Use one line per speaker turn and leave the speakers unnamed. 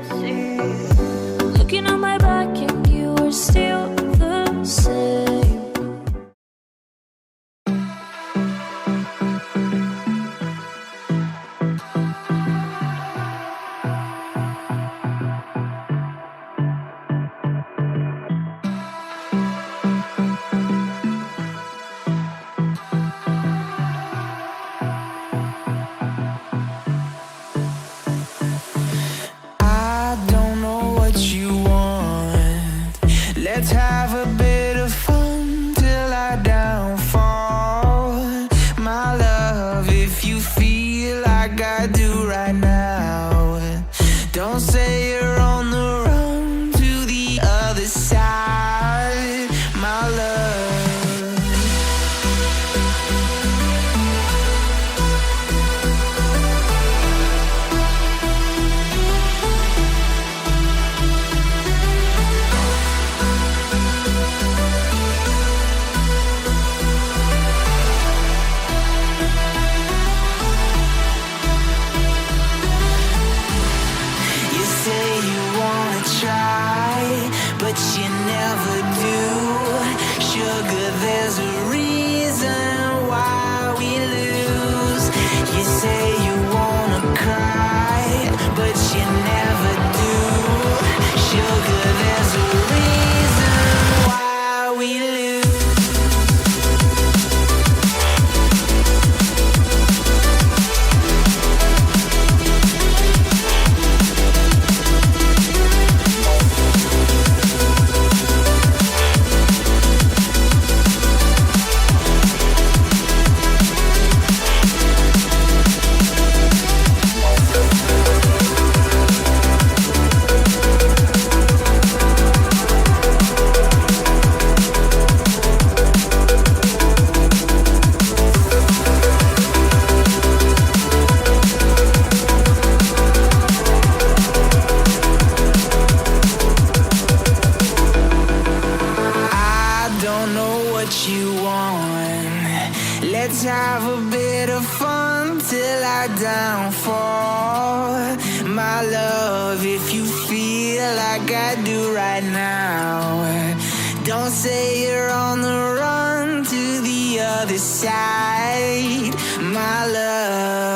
see. Looking on my back and you are still the same.
Let's have a bit of fun till I downfall. My love, if you feel like I do right now, don't say you're on the run to the other side, my love. But you never do. Sugar, there's a reason why we lose. You say you wanna cry, but you never do. Sugar, there's a reason why we lose. You want. Let's have a bit of fun till I downfall. My love, if you feel like I do right now, don't say you're on the run to the other side, my love.